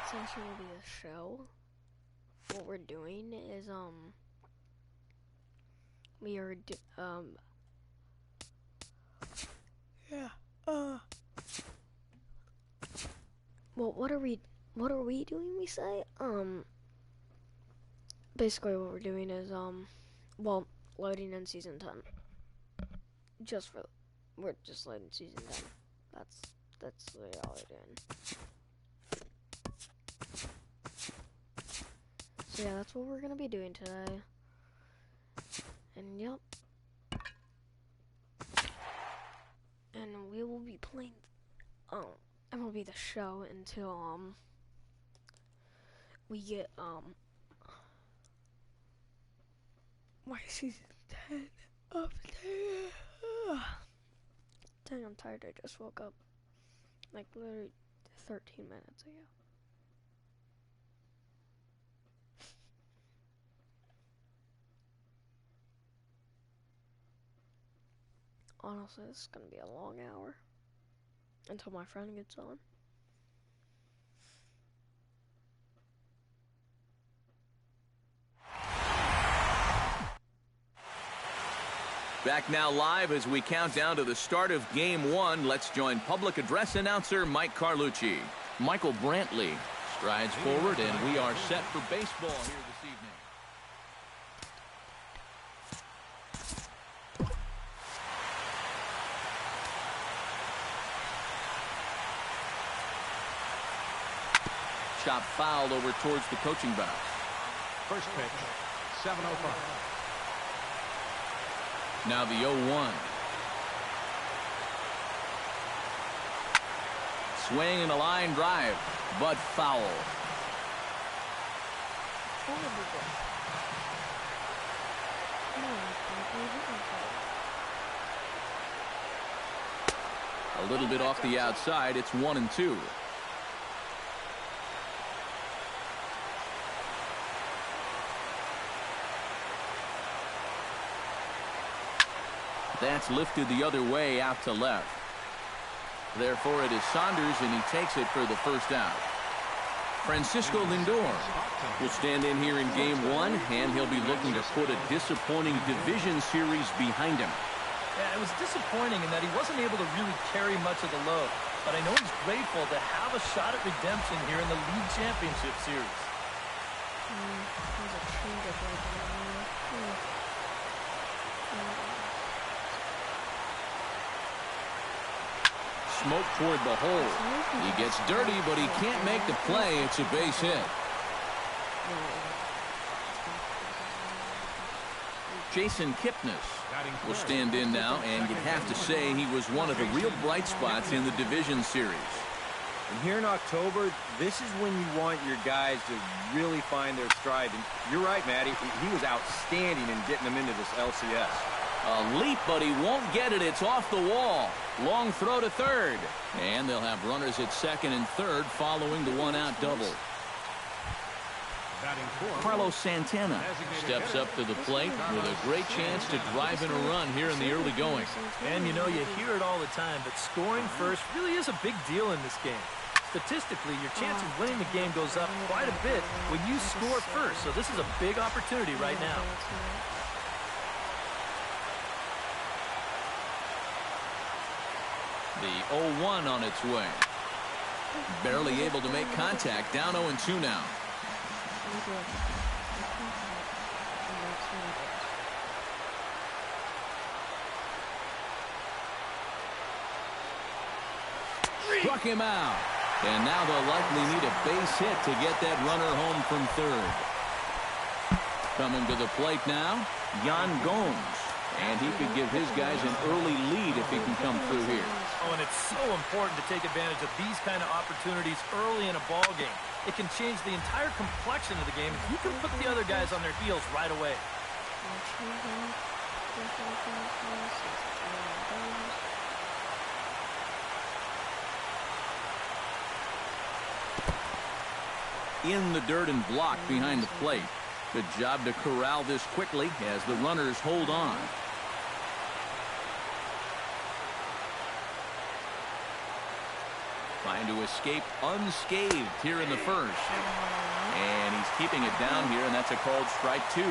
session will be a show. What we're doing is we are well, what are we doing, we say? Basically what we're doing is well, loading in season 10. We're just loading season 10. That's really all we're doing. So yeah, that's what we're gonna be doing today. And yep. And we will be playing MLB The Show until we get my season 10 up there. Dang, I'm tired. I just woke up like literally 13 minutes ago. Honestly, this is gonna be a long hour until my friend gets on. Back now live as we count down to the start of Game 1. Let's join public address announcer Mike Carlucci. Michael Brantley strides forward, and we are set for baseball here this evening. Shot fouled over towards the coaching box. First pitch, 7:05. Now the 0-1. Swing and a line drive, but foul. A little bit off the outside. It's 1-2. That's lifted the other way out to left. Therefore, it is Saunders, and he takes it for the first out. Francisco Lindor will stand in here in Game 1, and he'll be looking to put a disappointing division series behind him. Yeah, it was disappointing in that he wasn't able to really carry much of the load. But I know he's grateful to have a shot at redemption here in the league championship series. There's a change-up right there. Smoke toward the hole. He gets dirty, but he can't make the play. It's a base hit. Jason Kipnis will stand in now, and you'd have to say he was one of the real bright spots in the division series. And here in October, this is when you want your guys to really find their stride. And you're right, Matty. He was outstanding in getting them into this LCS. A leap, but he won't get it. It's off the wall. Long throw to third. And they'll have runners at second and third following the one-out double. Carlos Santana steps up to the plate with a great chance to drive in a run here in the early going. And you know, you hear it all the time, but scoring first really is a big deal in this game. Statistically, your chance of winning the game goes up quite a bit when you score first. So this is a big opportunity right now. The 0-1 on its way. Barely able to make contact. Down 0-2 now. Struck him out. And now they'll likely need a base hit to get that runner home from third. Coming to the plate now, Yan Gomes. And he could give his guys an early lead if he can come through here. Oh, and it's so important to take advantage of these kind of opportunities early in a ball game. It can change the entire complexion of the game if you can put the other guys on their heels right away. In the dirt and blocked behind the plate. Good job to corral this quickly as the runners hold on. and to escape unscathed here in the first. And he's keeping it down here, and that's a called strike 2.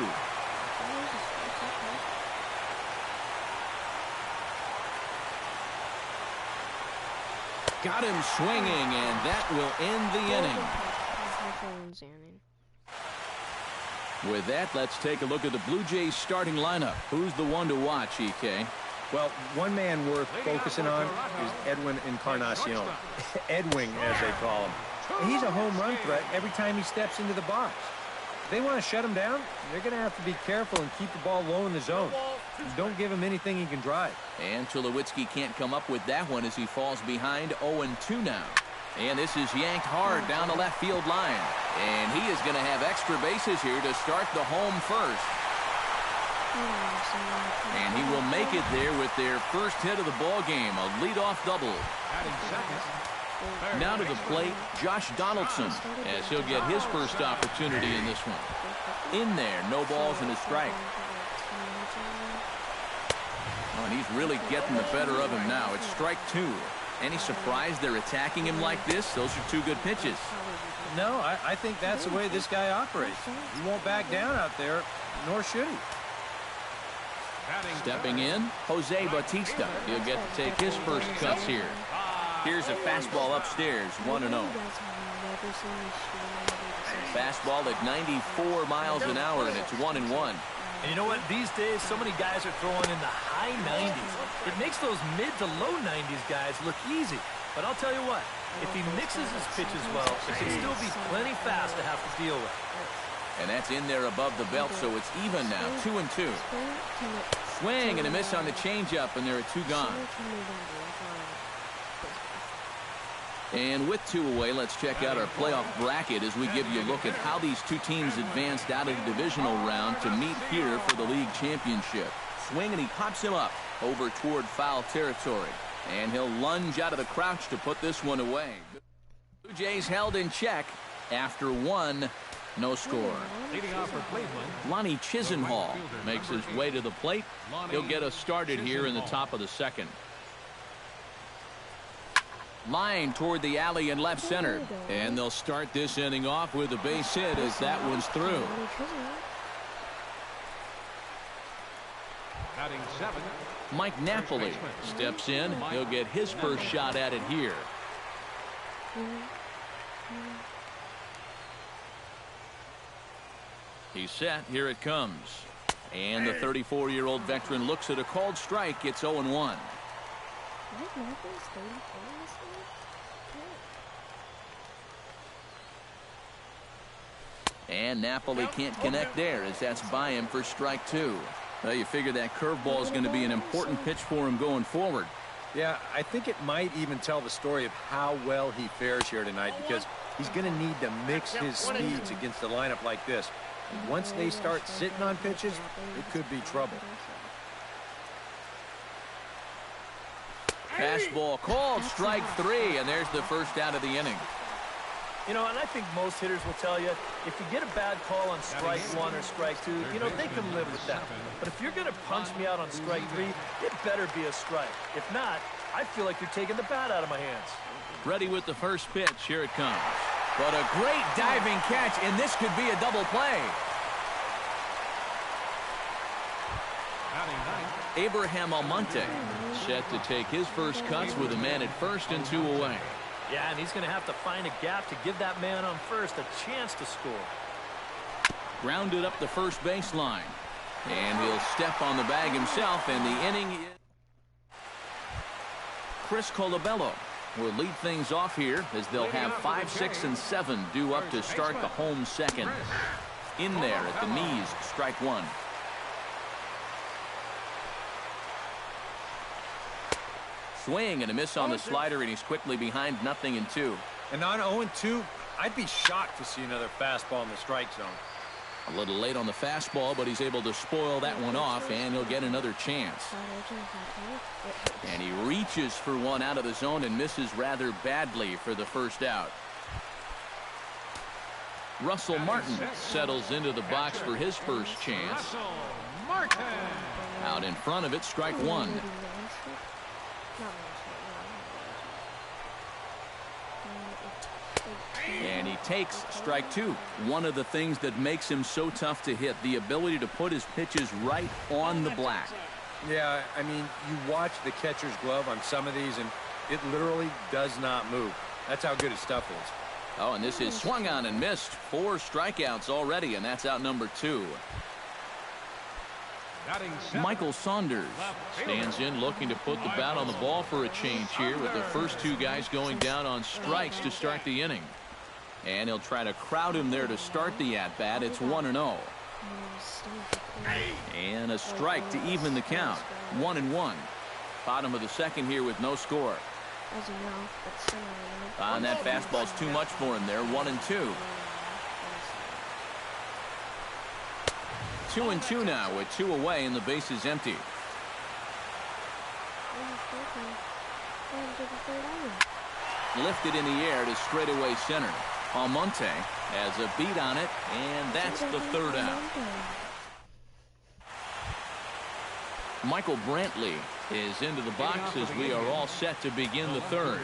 Got him swinging, and that will end the inning. With that, let's take a look at the Blue Jays starting lineup. Who's the one to watch, EK? Well, one man worth focusing on is Edwin Encarnacion. Edwin, as they call him. He's a home run threat every time he steps into the box. If they want to shut him down, they're going to have to be careful and keep the ball low in the zone. Don't give him anything he can drive. And Tulowitzki can't come up with that one as he falls behind 0-2 now. And this is yanked hard down the left field line. And he is going to have extra bases here to start the home first. And he will make it there with their first hit of the ball game, a leadoff double. Now to the plate, Josh Donaldson, as he'll get his first opportunity in this one. In there, no balls and a strike. Oh, and he's really getting the better of him now. It's strike 2. Any surprise they're attacking him like this? Those are 2 good pitches. No, I think that's the way this guy operates. He won't back down out there, nor should he. Stepping in, Jose Bautista. He'll get to take his first cuts here. Here's a fastball upstairs, 1-0. Fastball at 94 miles an hour, and it's 1-1. And you know what? These days, so many guys are throwing in the high 90s. It makes those mid to low 90s guys look easy. But I'll tell you what, if he mixes his pitches well, it can still be plenty fast to have to deal with. And that's in there above the belt, so it's even now, 2-2. Swing and a miss on the changeup, and there are 2 gone. And with 2 away, let's check out our playoff bracket as we give you a look at how these 2 teams advanced out of the divisional round to meet here for the league championship. Swing, and he pops him up over toward foul territory. And he'll lunge out of the crouch to put this one away. Blue Jays held in check after 1, no score. Leading off for Cleveland, Lonnie Chisenhall makes his way to the plate. He'll get us started here in the top of the second. Line toward the alley in left center. And they'll start this inning off with a base hit as that one's through. batting 7. Mike Napoli steps in. He'll get his first shot at it here. He's set. Here it comes. And the 34-year-old veteran looks at a called strike. It's 0-1. And Napoli can't connect there as that's by him for strike 2. Well, you figure that curveball is going to be an important pitch for him going forward. Yeah, I think it might even tell the story of how well he fares here tonight, because he's going to need to mix his speeds against a lineup like this. And once they start sitting on pitches, it could be trouble. Fastball called, strike 3, and there's the first out of the inning. You know, and I think most hitters will tell you, if you get a bad call on strike 1 or strike 2, you know, they can live with that. But if you're going to punch me out on strike 3, it better be a strike. If not, I feel like you're taking the bat out of my hands. Ready with the first pitch. Here it comes. But a great diving catch, and this could be a double play. Abraham Almonte set to take his first cuts with a man at first and 2 away. Yeah, and he's going to have to find a gap to give that man on first a chance to score. Grounded up the first baseline. And he'll step on the bag himself, and the inning is... Chris Colabello will lead things off here as they'll have 5, 6, and 7 due up to start the home second. In there at the knees, strike 1. Swing and a miss on the slider, and he's quickly behind 0-2. And on 0-2, I'd be shocked to see another fastball in the strike zone. A little late on the fastball, but he's able to spoil that one off, and he'll get another chance. And he reaches for one out of the zone and misses rather badly for the first out. Russell Martin settles into the box for his first chance. Out in front of it, strike 1. And he takes strike two. One of the things that makes him so tough to hit, the ability to put his pitches right on the black. Yeah, I mean, you watch the catcher's glove on some of these, and it literally does not move. That's how good his stuff is. Oh, and this is swung on and missed. 4 strikeouts already, and that's out number 2. Michael Saunders stands in looking to put the bat on the ball for a change here with the first 2 guys going down on strikes to start the inning. And he'll try to crowd him there to start the at-bat. It's 1-0. And a strike to even the count. 1-1. Bottom of the second here with no score. And that fastball's too much for him there. 1-2. 2-2 now with 2 away and the base is empty. Lifted in the air to straightaway center. Almonte has a beat on it, and that's the 3rd out. Michael Brantley is into the box as we are all set to begin the 3rd.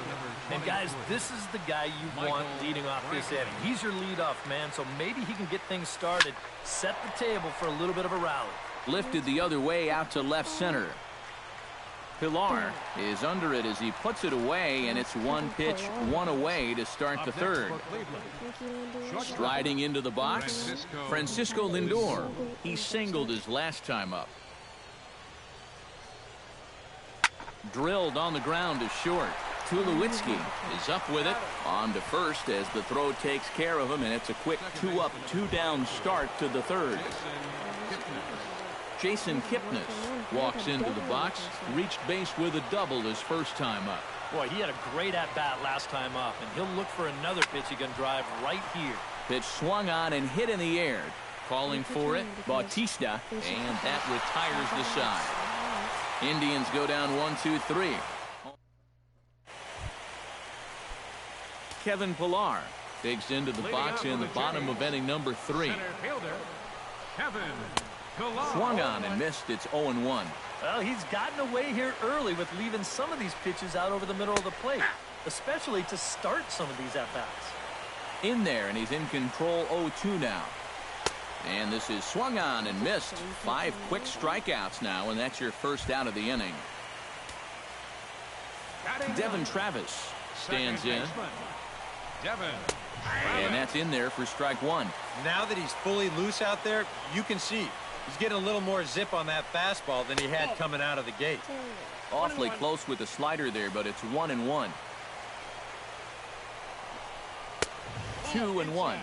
And guys, this is the guy you want leading off this inning. He's your leadoff man, so maybe he can get things started, set the table for a little bit of a rally. Lifted the other way out to left center. Pilar is under it as he puts it away, and it's 1 pitch, 1 away to start the 3rd. Striding into the box, Francisco Lindor. He singled his last time up. Drilled on the ground to short. Tulowitzki is up with it. On to first as the throw takes care of him, and it's a quick 2-up, 2-down start to the 3rd. Jason Kipnis walks into the box. Reached base with a double his first time up. Boy, he had a great at-bat last time up, and he'll look for another pitch he can drive right here. Pitch swung on and hit in the air. Calling for it, Bautista, and that retires the side. Indians go down 1-2-3. Kevin Pilar digs into the box in the bottom of inning number 3. Swung on and missed. It's 0-1. Well, he's gotten away here early with leaving some of these pitches out over the middle of the plate, especially to start some of these at-bats. In there, and he's in control. 0-2 now. And this is swung on and missed. 5 quick strikeouts now, and that's your first out of the inning. Devin Travis stands in. And that's in there for strike 1. Now that he's fully loose out there, you can see he's getting a little more zip on that fastball than he had coming out of the gate. Awfully close with the slider there, but it's 1-1. 2-1.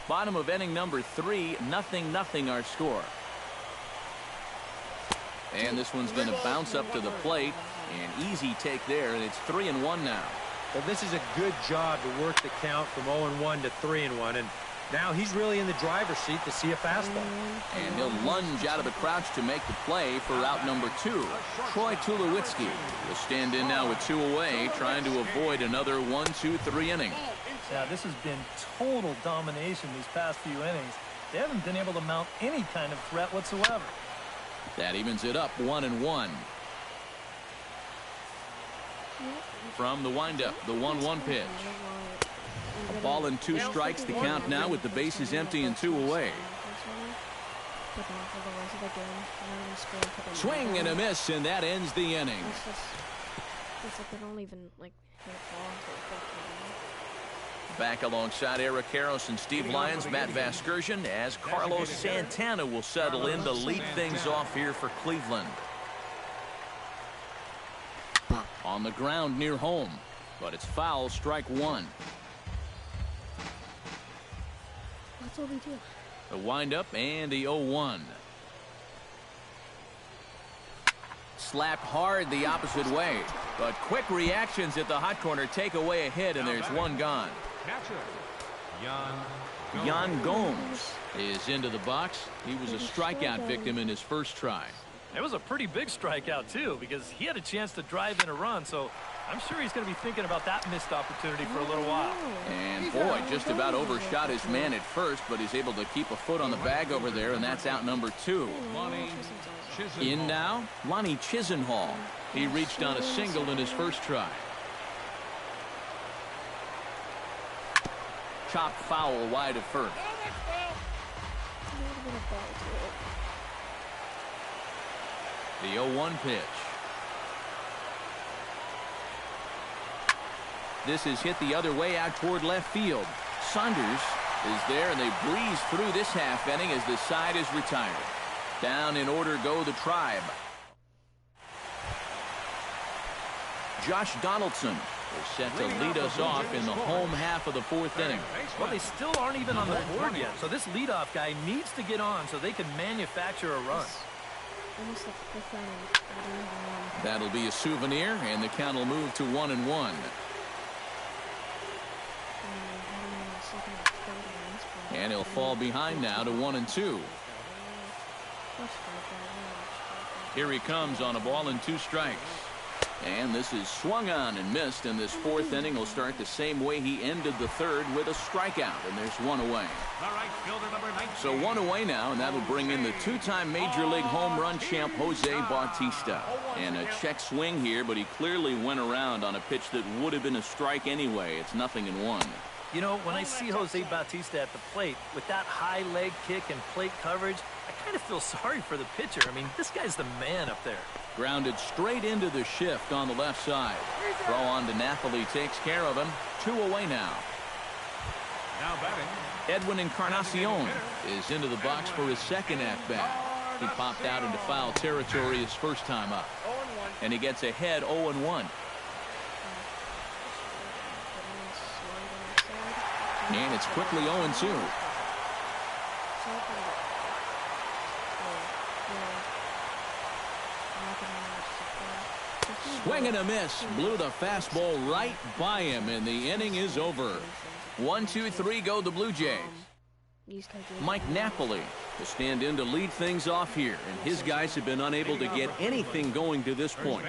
Bottom of inning number 3, 0-0 our score. And this one's going to bounce up to the plate. An easy take there, and it's 3-1 now. Well, this is a good job to work the count from 0-1 to 3-1, and now he's really in the driver's seat to see a fastball. And he'll lunge out of the crouch to make the play for out number 2. Troy Tulowitzki will stand in now with 2 away, trying to avoid another 1-2-3 inning. Yeah, this has been total domination these past few innings. They haven't been able to mount any kind of threat whatsoever. That evens it up 1-1. From the windup, the 1-1 pitch. A ball and 2 strikes to count now with the bases empty and 2 away. Swing and a miss, and that ends the inning. It's like they don't even like hit a ball. Back alongside Eric Karros and Steve Lyons, Matt Vasgersian, as Carlos Santana will settle in to lead things off here for Cleveland. On the ground near home, but it's foul, strike 1. That's what we do. The windup and the 0-1. Slapped hard the opposite way, but quick reactions at the hot corner take away a hit, and there's one gone. Yan Gomes is into the box. He was a strikeout victim in his first try. It was a pretty big strikeout, too, because he had a chance to drive in a run, so I'm sure he's going to be thinking about that missed opportunity for a little while. And, boy, just about overshot his man at first, but he's able to keep a foot on the bag over there, and that's out number 2. In now, Lonnie Chisenhall. He reached on a single in his first try. Chopped foul wide of first. The 0-1 pitch. This is hit the other way out toward left field. Saunders is there, and they breeze through this half inning as the side is retired. Down in order go the Tribe. Josh Donaldson is set to lead us off in the home half of the fourth inning. Well, they still aren't even on the board yet, so this leadoff guy needs to get on so they can manufacture a run. That'll be a souvenir, and the count will move to 1-1. And he'll fall behind now to 1-2. Here he comes on a ball and 2 strikes. And this is swung on and missed, and this fourth inning will start the same way he ended the third, with a strikeout, and there's 1 away. So 1 away now, and that'll bring in the 2-time Major League home run champ Jose Bautista. And a check swing here, but he clearly went around on a pitch that would have been a strike anyway. It's 0-1. You know, when I see Jose Bautista at the plate with that high leg kick and plate coverage, I kind of feel sorry for the pitcher. I mean, this guy's the man up there. Grounded straight into the shift on the left side. Throw on to Napoli takes care of him. 2 away now. Now batting. Edwin Encarnacion is into the box for his second at-bat. He popped out into foul territory his first time up. And he gets ahead 0-1. And it's quickly 0-2. Swing and a miss. Blew the fastball right by him, and the inning is over. 1-2-3 go the Blue Jays. Mike Napoli will stand in to lead things off here, and his guys have been unable to get anything going to this point.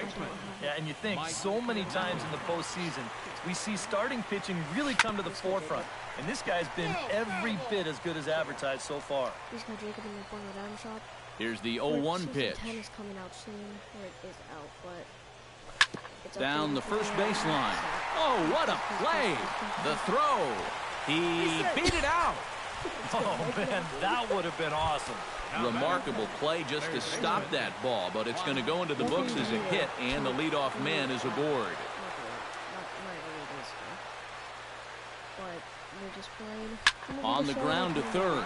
Yeah, and you think so many times in the postseason, we see starting pitching really come to the forefront. And this guy's been every bit as good as advertised so far. Here's the 0-1 pitch. Down the first baseline. Oh, what a play! The throw. He beat it out. Oh, man, that would have been awesome. Remarkable play just to stop that ball, but it's going to go into the books as a hit, and the leadoff man is aboard. On the ground to third.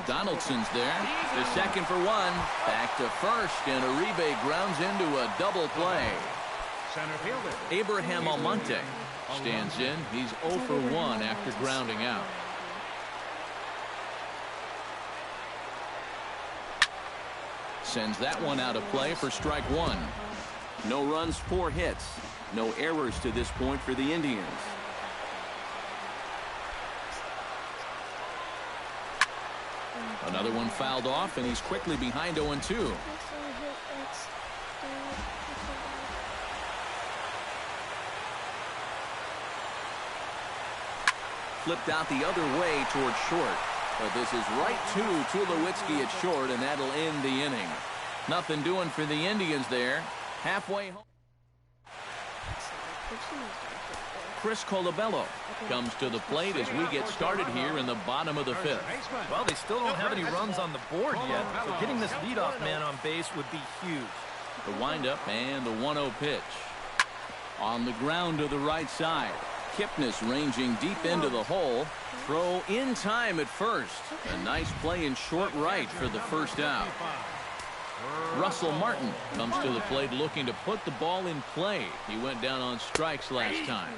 Donaldson's there. The second for 1. Back to first, and Uribe grounds into a double play. Center fielder Abraham Almonte stands in. He's 0 for 1 after grounding out. Sends that one out of play for strike 1. No runs, 4 hits. No errors to this point for the Indians. Another one fouled off, and he's quickly behind 0-2. Flipped out the other way towards short. But this is right to Tulowitzki at short, and that'll end the inning. Nothing doing for the Indians there. Halfway home. Chris Colabello comes to the plate as we get started here in the bottom of the 5th. Well, they still don't have any runs on the board yet, so getting this leadoff man on base would be huge. The windup and the 1-0 pitch. On the ground to the right side. Kipnis ranging deep into the hole. Throw in time at first. A nice play in short right for the first out. Russell Martin comes to the plate looking to put the ball in play. He went down on strikes last time.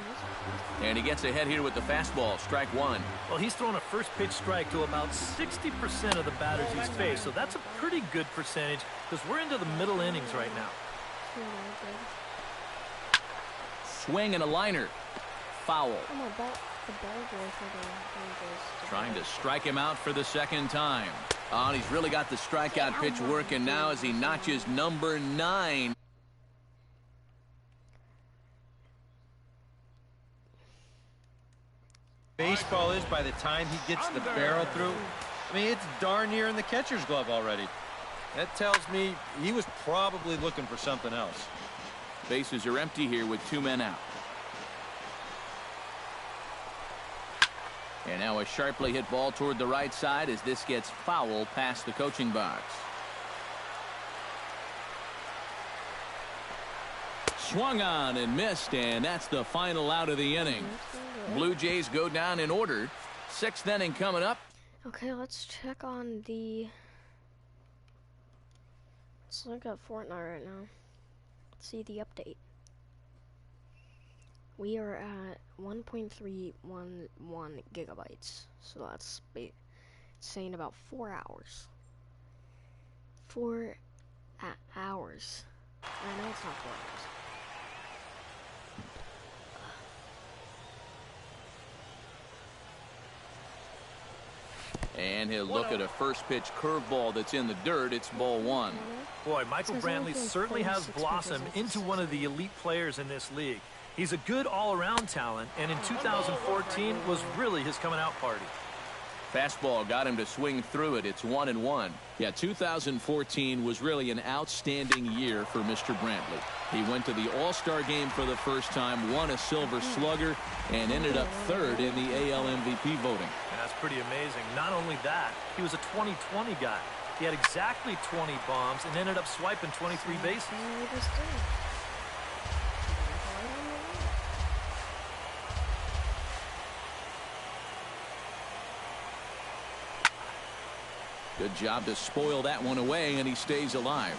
And he gets ahead here with the fastball, strike 1. Well, he's thrown a first pitch strike to about 60% of the batters he's faced, so that's a pretty good percentage because we're into the middle innings right now. Swing and a liner. Foul. Trying to strike him out for the second time. Oh, and he's really got the strikeout pitch working now as he notches number 9. Baseball is by the time he gets the barrel through. I mean, it's darn near in the catcher's glove already. That tells me he was probably looking for something else. Bases are empty here with 2 men out. And now a sharply hit ball toward the right side as this gets foul past the coaching box. Swung on and missed, and that's the final out of the inning. Blue Jays go down in order. 6th inning coming up. Okay, let's check on the... Let's look at Fortnite right now. Let's see the update. We are at 1.311 gigabytes. So that's saying about 4 hours. 4 hours. I know it's not 4 hours. And he'll look at a first pitch curveball that's in the dirt. It's ball 1. Boy, Michael Brantley certainly has blossomed into one of the elite players in this league. He's a good all-around talent, and in 2014 was really his coming-out party. Fastball got him to swing through it. It's 1-1. Yeah, 2014 was really an outstanding year for Mr. Brantley. He went to the All-Star game for the first time, won a Silver Slugger, and ended up 3rd in the AL MVP voting. And that's pretty amazing. Not only that, he was a 20-20 guy. He had exactly 20 bombs and ended up swiping 23 bases. Good job to spoil that one away, and he stays alive.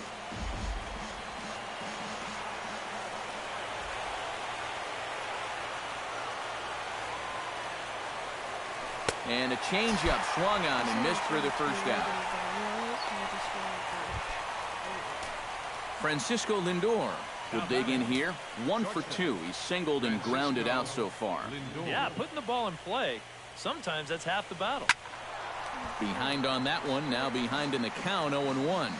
And a changeup swung on and missed for the first out. Francisco Lindor will dig in here. 1 for 2. He's singled and grounded out so far. Yeah, putting the ball in play, sometimes that's half the battle. Behind on that one, now behind in the count, 0-1.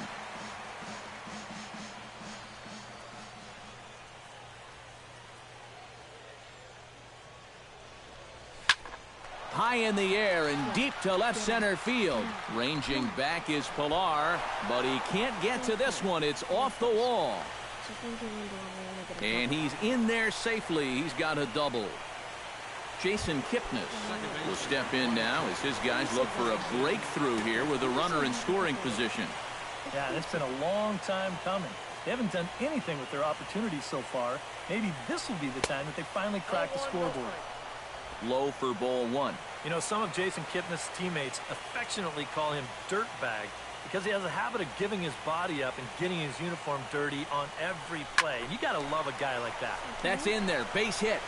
High in the air and deep to left center field. Ranging back is Pilar, but he can't get to this one. It's off the wall. And he's in there safely. He's got a double. Jason Kipnis will step in now as his guys look for a breakthrough here with a runner in scoring position. Yeah, it's been a long time coming. They haven't done anything with their opportunities so far. Maybe this will be the time that they finally crack the scoreboard. Low for ball 1. You know, some of Jason Kipnis' teammates affectionately call him Dirtbag because he has a habit of giving his body up and getting his uniform dirty on every play. And you got to love a guy like that. That's in there. Base hit.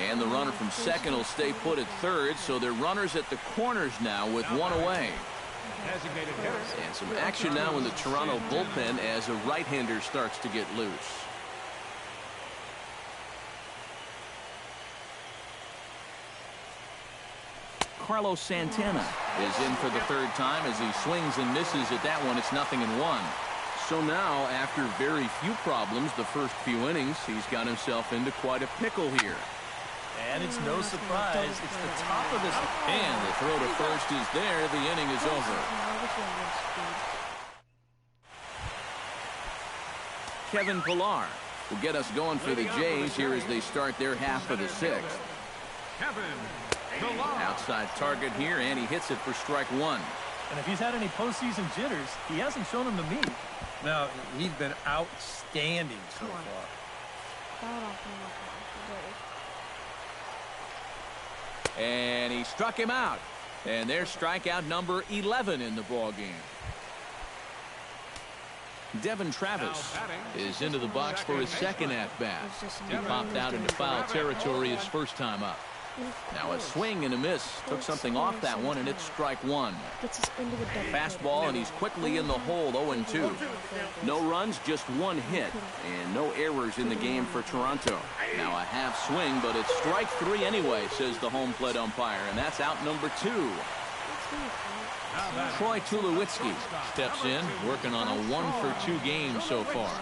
And the runner from second will stay put at third, so they're runners at the corners now with one away. And some action now in the Toronto bullpen as a right-hander starts to get loose. Carlos Santana is in for the 3rd time as he swings and misses at that one. It's 0-1. So now, after very few problems the first few innings, he's got himself into quite a pickle here. And it's no surprise. It's the top of this. And the throw to first is there. The inning is over. Kevin Pilar will get us going for the Jays here as they start their half of the 6th. Outside target here, and he hits it for strike 1. And if he's had any postseason jitters, he hasn't shown them to me. No, he's been outstanding so far. And he struck him out. And there's strikeout number 11 in the ballgame. Devin Travis is into the box for his 2nd at-bat. He popped out into foul territory his first time up. Now a swing and a miss. Took something off that one, and it's strike 1. Fastball, and he's quickly in the hole, 0-2. No runs, just 1 hit, and no errors in the game for Toronto. Now a half swing, but it's strike 3 anyway, says the home plate umpire, and that's out number 2. Troy Tulowitzki steps in, working on a 1-for-2 game so far.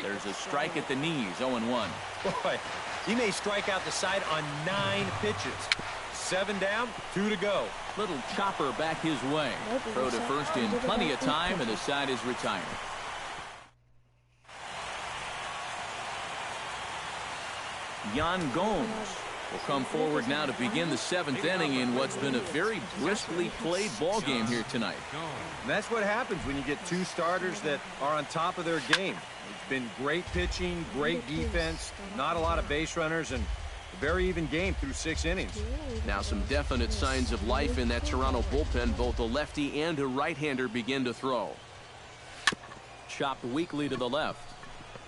There's a strike at the knees, 0-1. Boy, he may strike out the side on 9 pitches. 7 down, 2 to go. Little chopper back his way. Throw to first in plenty of time, and the side is retired. Yan Gomes will come forward now to begin the 7th inning in what's been a very briskly played ball game here tonight. And that's what happens when you get two starters that are on top of their game. It's been great pitching, great defense, not a lot of base runners, and a very even game through 6 innings. Now some definite signs of life in that Toronto bullpen. Both a lefty and a right-hander begin to throw. Chopped weakly to the left.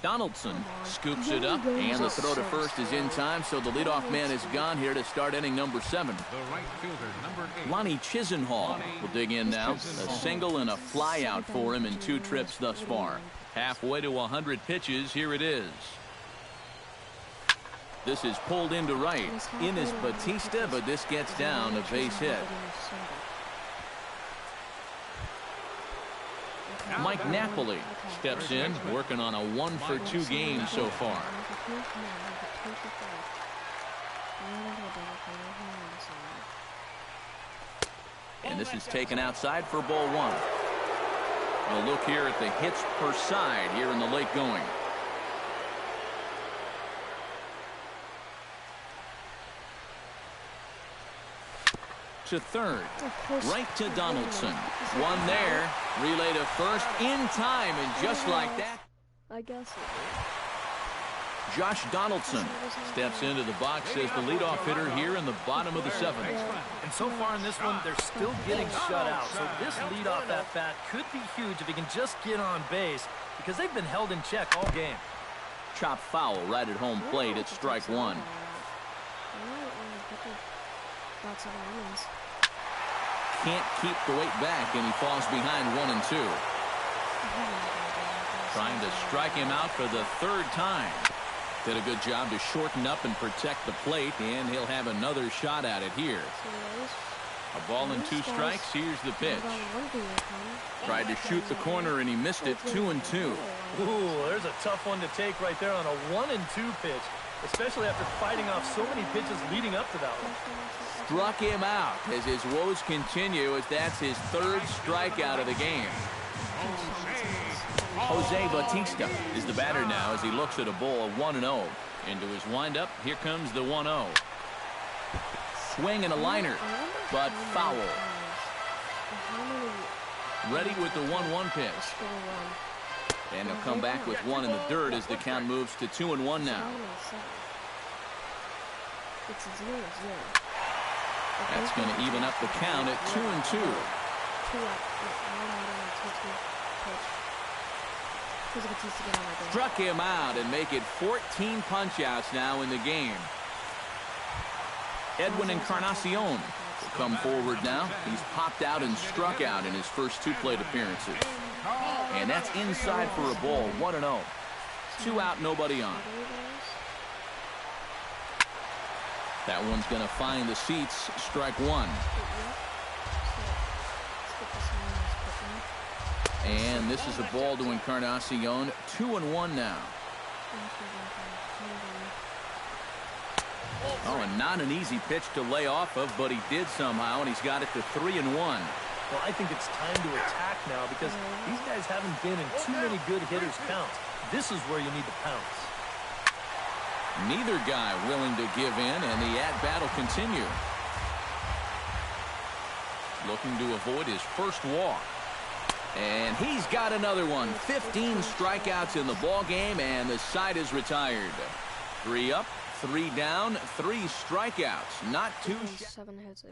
Donaldson scoops it up, and the throw to first is in time, so the leadoff man is gone here to start inning number 7. The right fielder, number 8. Lonnie Chisenhall will dig in now. A single and a fly out for him in 2 trips thus far. Halfway to 100 pitches, here it is. This is pulled into right. In is Batista, but this gets down, a base hit. Mike Napoli steps in, working on a 1-for-2 game so far. And this is taken outside for ball 1. A look here at the hits per side here in the late going. To third, right to Donaldson. One there, relay to first in time, and just like that, I guess Josh Donaldson steps into the box as the leadoff hitter here in the bottom of the 7th. And so far in this one, they're still getting shut out. So this leadoff at-bat could be huge if he can just get on base, because they've been held in check all game. Chopped foul right at home plate at strike 1. Can't keep the weight back, and he falls behind 1 and 2. Trying to strike him out for the 3rd time. Did a good job to shorten up and protect the plate, and he'll have another shot at it here. A ball and 2 strikes. Here's the pitch. Tried to shoot the corner, and he missed it. 2 and 2. Ooh, there's a tough one to take right there on a 1 and 2 pitch, especially after fighting off so many pitches leading up to that one. Struck him out as his woes continue, as that's his 3rd strikeout of the game. Jose Batista is the batter now as he looks at a ball of 1-0. Into his windup, here comes the 1-0. Swing and a liner, but foul. Ready with the 1-1 pitch. And he'll come back with 1 in the dirt as the count moves to 2-1 now. It's 0-0. That's going to even up the count at 2 and 2. Struck him out and make it 14 punch-outs now in the game. Edwin Encarnacion will come forward now. He's popped out and struck out in his first 2 plate appearances. And that's inside for a ball, 1-0. 2 out, nobody on. That one's going to find the seats. Strike 1. And this is a ball to Encarnacion. 2-1 now. Oh, and not an easy pitch to lay off of, but he did somehow, and he's got it to 3-1. Well, I think it's time to attack now, because these guys haven't been in too many good hitters' counts. This is where you need to pounce. Neither guy willing to give in, and the at-bat will continue. Looking to avoid his first walk. And he's got another one. 15 strikeouts in the ball game, and the side is retired. 3 up, 3 down, 3 strikeouts. Not too. 7 hits.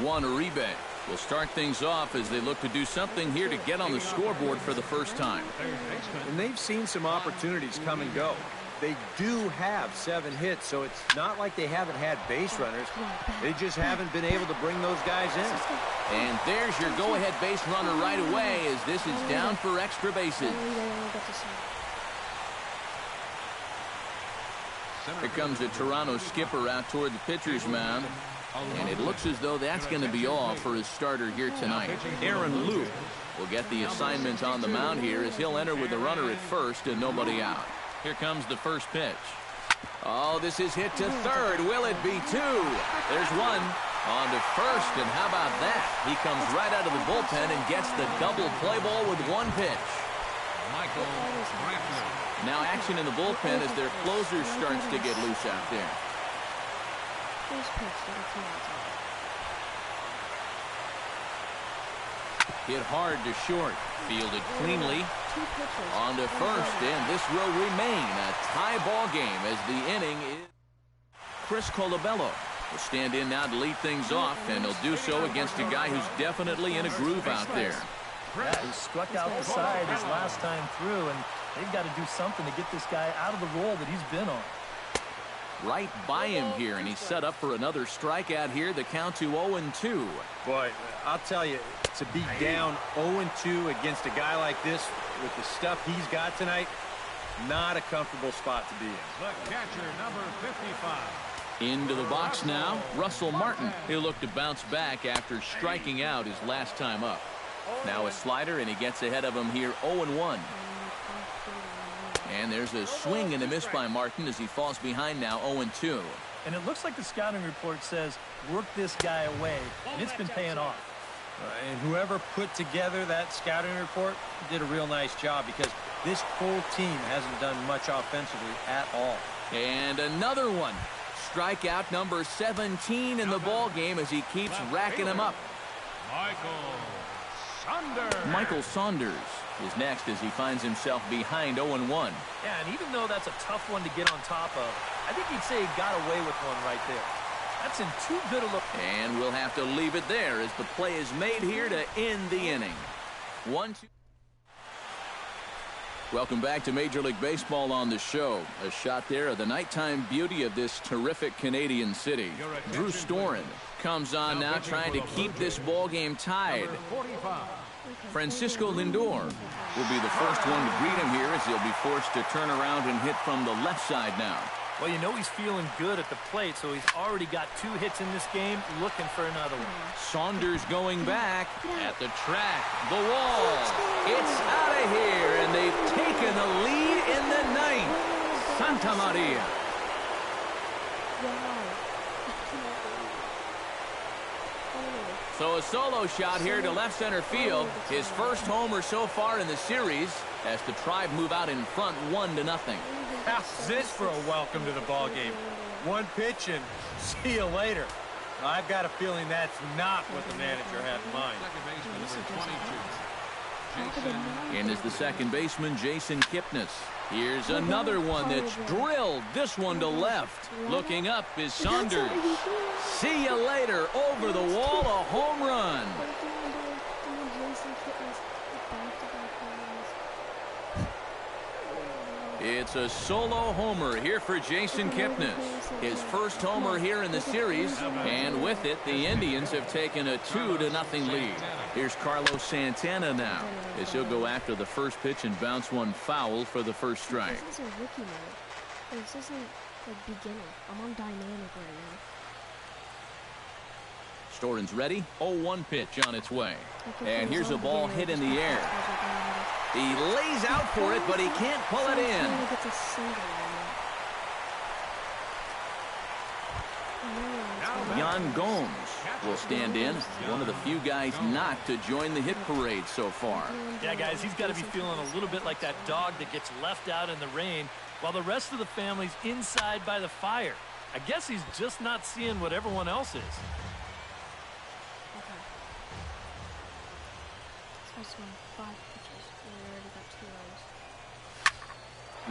Juan Uribe will start things off as they look to do something here to get on the scoreboard for the first time. And they've seen some opportunities come and go. They do have 7 hits, so it's not like they haven't had base runners. They just haven't been able to bring those guys in. And there's your go-ahead base runner right away as this is down for extra bases. Here comes the Toronto skipper out toward the pitcher's mound. And it looks as though that's going to be all for his starter here tonight. Aaron Luke will get the assignment on the mound here as he'll enter with the runner at first and nobody out. Here comes the first pitch. Oh, this is hit to third. Will it be 2? There's 1. On to first, and how about that? He comes right out of the bullpen and gets the double play ball with 1 pitch. Now action in the bullpen as their closer starts to get loose out there. First pitch, they get 2 outs on it. Hit hard to short. Fielded cleanly. 2 pitches. On to first, and this will remain a tie ball game as the inning is. Chris Colabello will stand in now to lead things off, and he'll do so against a guy who's definitely in a groove out there. Yeah, he struck out the side his last time through, and they've got to do something to get this guy out of the role that he's been on. Right by him here, and he's set up for another strikeout here. The count to 0-2. Boy, I'll tell you, to be down 0-2 against a guy like this with the stuff he's got tonight, not a comfortable spot to be in. The catcher, number 55. Into the box now, Russell Martin. He'll look to bounce back after striking out his last time up. Now a slider, and he gets ahead of him here 0-1. And there's a swing and a miss by Martin as he falls behind now 0-2. And it looks like the scouting report says, work this guy away, and it's been paying off. And whoever put together that scouting report did a real nice job, because this whole team hasn't done much offensively at all. And another one. Strikeout number 17 in the ball game as he keeps racking them up. Michael Saunders is next as he finds himself behind 0-1. Yeah, and even though that's a tough one to get on top of, I think he'd say he got away with one right there. That's in too good a look. And we'll have to leave it there as the play is made here to end the inning. 1-2. Welcome back to Major League Baseball on the show. A shot there of the nighttime beauty of this terrific Canadian city. Drew Storen comes on now trying to keep this ball game tied. Francisco Lindor will be the first one to greet him here as he'll be forced to turn around and hit from the left side now. Well, you know he's feeling good at the plate, so he's already got 2 hits in this game, looking for another one. Saunders going back at the track, the wall. It's out of here, and they've taken the lead in the 9th. Santa Maria. So a solo shot here to left center field. His first homer so far in the series as the Tribe move out in front 1-0. How's this for a welcome to the ball game? One pitch and see you later. I've got a feeling that's not what the manager had in mind. In is the second baseman, Jason Kipnis. Here's another one that's drilled. This one to left. Looking up is Saunders. See you later. Over the wall, a home run. It's a solo homer here for Jason Kipnis. His first homer here in the series, and with it, the Indians have taken a 2-0 lead. Here's Carlos Santana now, as he'll go after the first pitch and bounce one foul for the first strike. This isn't rookie mode. This isn't like beginner. I'm on dynamic right now. Storen's ready. 0-1 pitch on its way. And here's a ball hit in the air. He lays out for it, but he can't pull it in. Yan Gomes will stand in. One of the few guys not to join the hit parade so far. Yeah, guys, he's got to be feeling a little bit like that dog that gets left out in the rain while the rest of the family's inside by the fire. I guess he's just not seeing what everyone else is.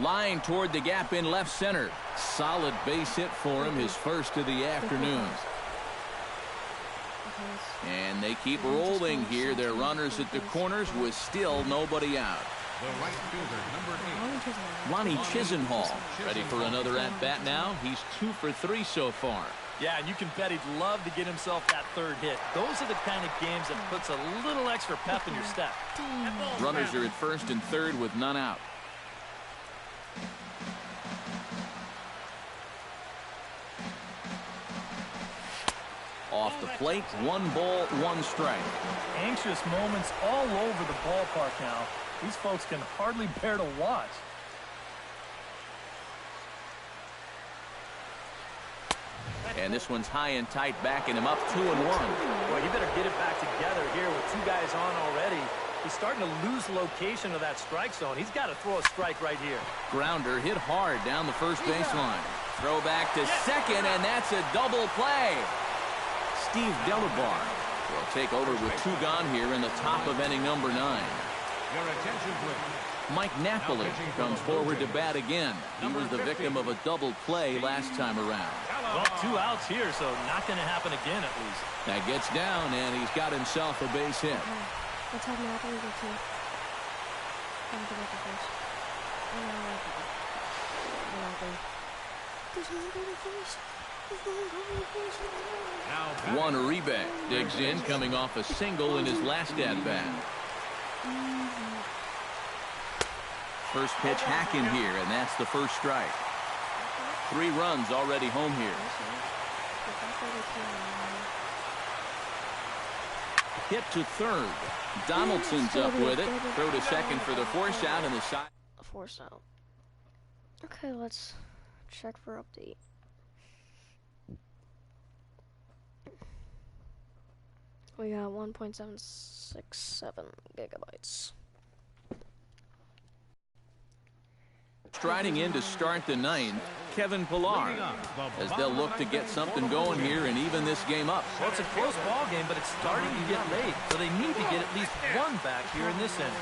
Line toward the gap in left center. Solid base hit for him, his first of the afternoon. And they keep rolling here. Their runners at the corners with still nobody out. The right fielder, number 8. Ronnie Chisenhall ready for another at-bat now. He's 2 for 3 so far. Yeah, and you can bet he'd love to get himself that third hit. Those are the kind of games that puts a little extra pep in your step. Runners are at first and third with none out. Off the plate, 1 ball, 1 strike. Anxious moments all over the ballpark now. These folks can hardly bear to watch. And this one's high and tight, backing him up 2-1. Well, you better get it back together here with 2 guys on already. He's starting to lose location of that strike zone. He's got to throw a strike right here. Grounder hit hard down the first baseline. Throw back to second, and that's a double play. Steve Delabar will take over with 2 gone here in the top of inning number 9. Your attention, please. Mike Napoli comes forward to bat again. He was the victim of a double play last time around. Well, 2 outs here, so not going to happen again at least. That gets down, and he's got himself a base hit. Let's have Napoli go too. I'm going to go first. Juan Uribe digs in, coming off a single in his last at-bat. First pitch hacking here, and that's the first strike. 3 runs already home here. Hit to third. Donaldson's up with it. Throw to second for the force out, and the side. Force out. Okay, let's check for update. We got 1.767 gigabytes. Striding in to start the 9th, Kevin Pillar, as they'll look to get something going here and even this game up. Well, it's a close ball game, but it's starting to get late, so they need to get at least 1 back here in this inning.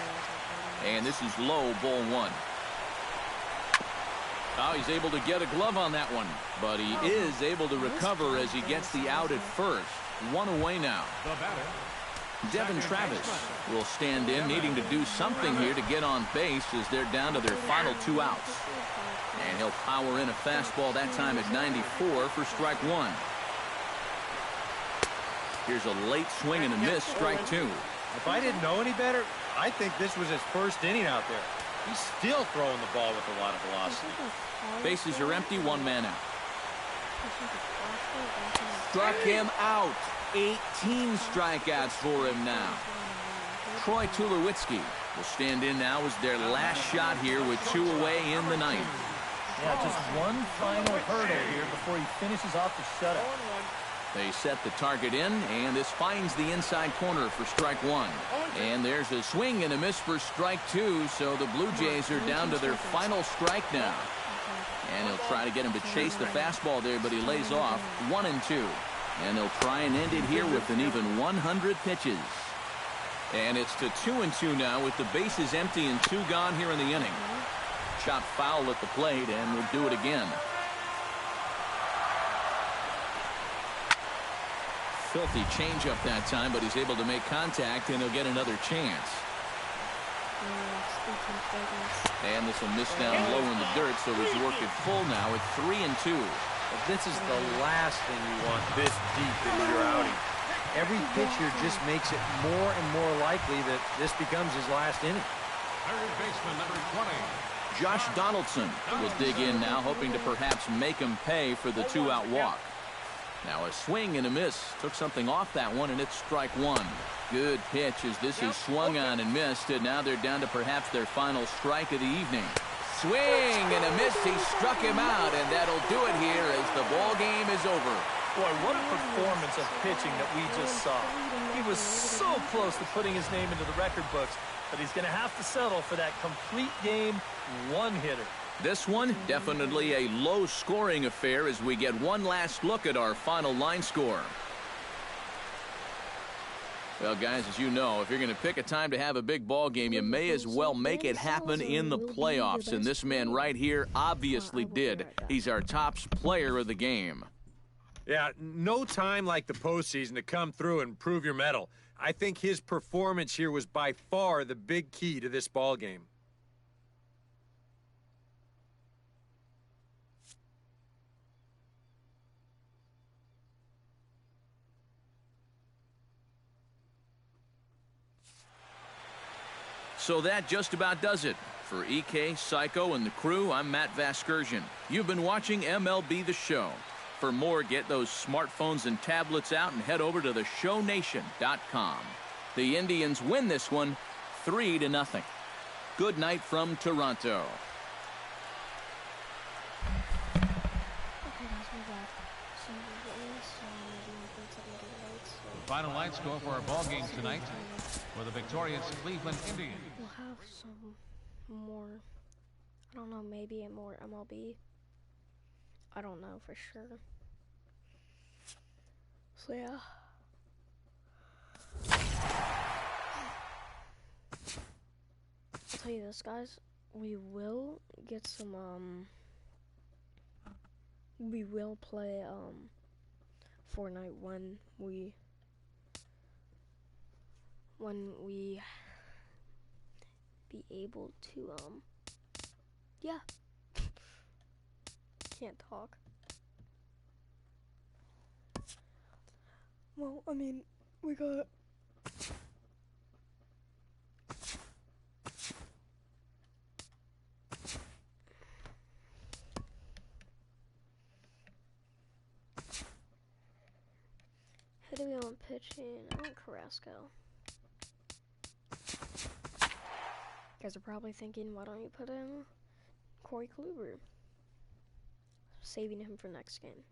And this is low, ball 1. Oh, he's able to get a glove on that one, but he is able to recover as he gets the out at first. 1 away now. Devin Travis will stand in, needing to do something here to get on base as they're down to their final 2 outs. And he'll power in a fastball that time at 94 for strike 1. Here's a late swing and a miss, strike 2. If I didn't know any better, I think this was his first inning out there. He's still throwing the ball with a lot of velocity. Bases are empty, 1 man out. Struck him out. 18 strikeouts for him now. Troy Tulowitzki will stand in now as their last shot here with 2 away in the 9th. Yeah, just 1 final hurdle here before he finishes off the shutout. They set the target in, and this finds the inside corner for strike 1. And there's a swing and a miss for strike 2, so the Blue Jays are down to their final strike now. And he'll try to get him to chase the fastball there, but he lays off 1-2. And they'll try and end it here with an even 100 pitches. And it's to 2-2 now with the bases empty and 2 gone here in the inning. Chopped foul at the plate, and we'll do it again. Filthy changeup that time, but he's able to make contact, and he'll get another chance. And this will miss down low in the dirt, so he's worked it full now at 3-2. But this is the last thing you want this deep into your outing. Every pitcher just makes it more and more likely that this becomes his last inning. Third baseman, number 20. Josh Donaldson will dig in now, hoping to perhaps make him pay for the 2-out walk. Now a swing and a miss. Took something off that one, and it's strike 1. Good pitch as this is swung on and missed, and now they're down to perhaps their final strike of the evening. Swing and a miss. He struck him out, and that'll do it here as the ball game is over. Boy, what a performance of pitching that we just saw. He was so close to putting his name into the record books, but he's going to have to settle for that complete game 1-hitter. This one, definitely a low-scoring affair as we get one last look at our final line score. Well, guys, as you know, if you're going to pick a time to have a big ball game, you may as well make it happen in the playoffs. And this man right here obviously did. He's our top player of the game. Yeah, no time like the postseason to come through and prove your mettle. I think his performance here was by far the big key to this ball game. So that just about does it. For EK, Psycho, and the crew, I'm Matt Vasgersian. You've been watching MLB The Show. For more, get those smartphones and tablets out and head over to theshownation.com. The Indians win this one 3-0. Good night from Toronto. Final line score for our ball game tonight for the victorious Cleveland Indians. We'll have some more, I don't know, maybe more MLB I don't know for sure. So yeah. I'll tell you this, guys. We will get some we will play Fortnite when we be able to yeah. Can't talk. Well, I mean, we got who do we want pitching? I want Carrasco. You guys are probably thinking, why don't you put in Corey Kluber? Saving him for next game.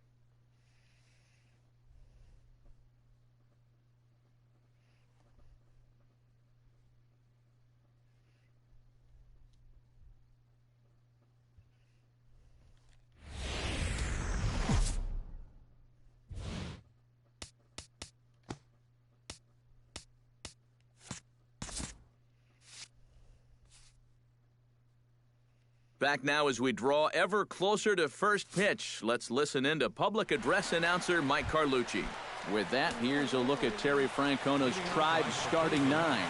Back now as we draw ever closer to first pitch. Let's listen in to public address announcer Mike Carlucci. With that, here's a look at Terry Francona's Tribe starting nine.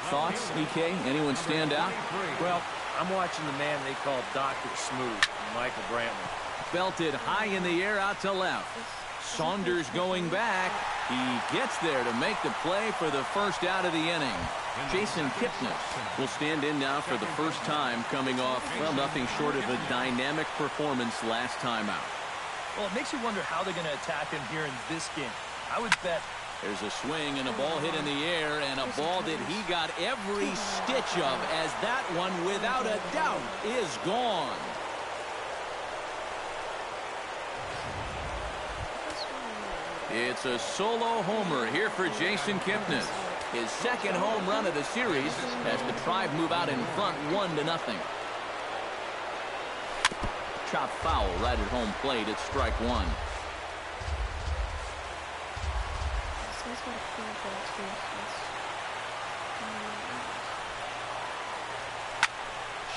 Thoughts, EK? Anyone stand out? Well, I'm watching the man they call Dr. Smooth, Michael Brantley. Belted high in the air out to left. Saunders going back. He gets there to make the play for the first out of the inning. Jason Kipnis will stand in now for the first time, coming off, well, nothing short of a dynamic performance last time out. Well, it makes you wonder how they're going to attack him here in this game. I would bet. There's a swing and a ball hit in the air, and a ball that he got every stitch of, as that one, without a doubt, is gone. It's a solo homer here for Jason Kipnis. His second home run of the series as the Tribe move out in front 1-0. Chop foul right at home plate at strike one.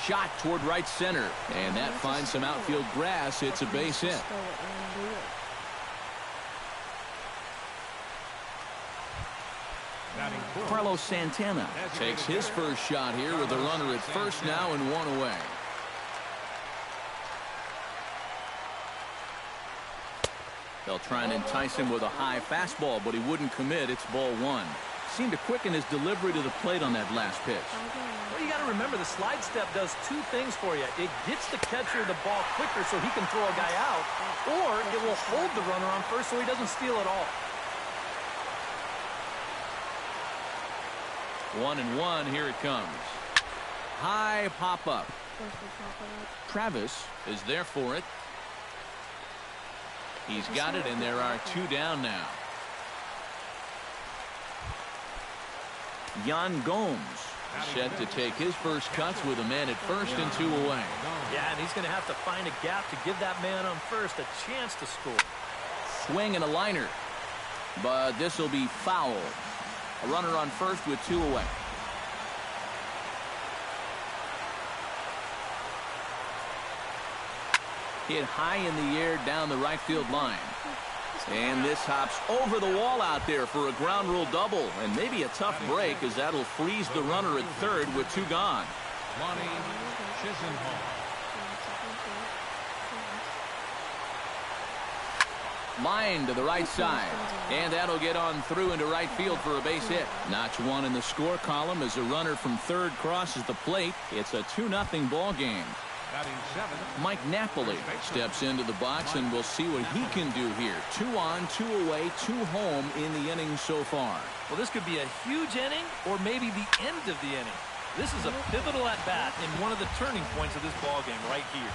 Shot toward right center, and that finds some outfield grass. It's a base hit. Carlos Santana takes his first shot here with a runner at first now and one away. They'll try and entice him with a high fastball, but he wouldn't commit. It's ball one. Seemed to quicken his delivery to the plate on that last pitch. Well, you got to remember the slide step does two things for you. It gets the catcher the ball quicker so he can throw a guy out, or it will hold the runner on first so he doesn't steal it all. 1-1, here it comes. High pop-up. Travis is there for it. He's got it, and there are two down now. Yan Gomes set to take his first cuts with a man at first and two away. Yeah, and he's going to have to find a gap to give that man on first a chance to score. Swing and a liner, but this will be foul. A runner on first with two away. Hit high in the air down the right field line. And this hops over the wall out there for a ground rule double. And maybe a tough break, as that'll freeze the runner at third with two gone. Lonnie Chisenhall. Line to the right side, and that'll get on through into right field for a base hit. Notch one in the score column as a runner from third crosses the plate. It's a 2-0 ball game. Mike Napoli steps into the box, and we'll see what he can do here. 2 on, 2 away, 2 home in the innings so far. Well, this could be a huge inning or maybe the end of the inning. This is a pivotal at-bat in one of the turning points of this ball game right here.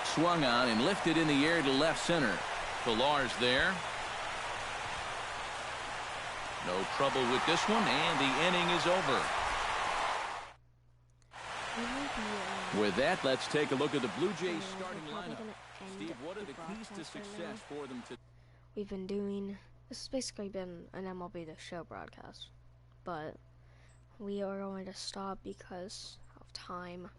Swung on and lifted in the air to left center. Pilar's there. No trouble with this one, and the inning is over. With that, let's take a look at the Blue Jays starting lineup. Steve, what are the keys to success for them today? We've been doing, this has basically been an MLB The Show broadcast, but we are going to stop because of time,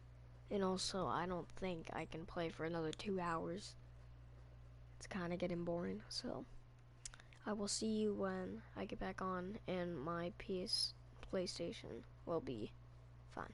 and also I don't think I can play for another 2 hours. It's kind of getting boring, so I will see you when I get back on and my PlayStation will be fine.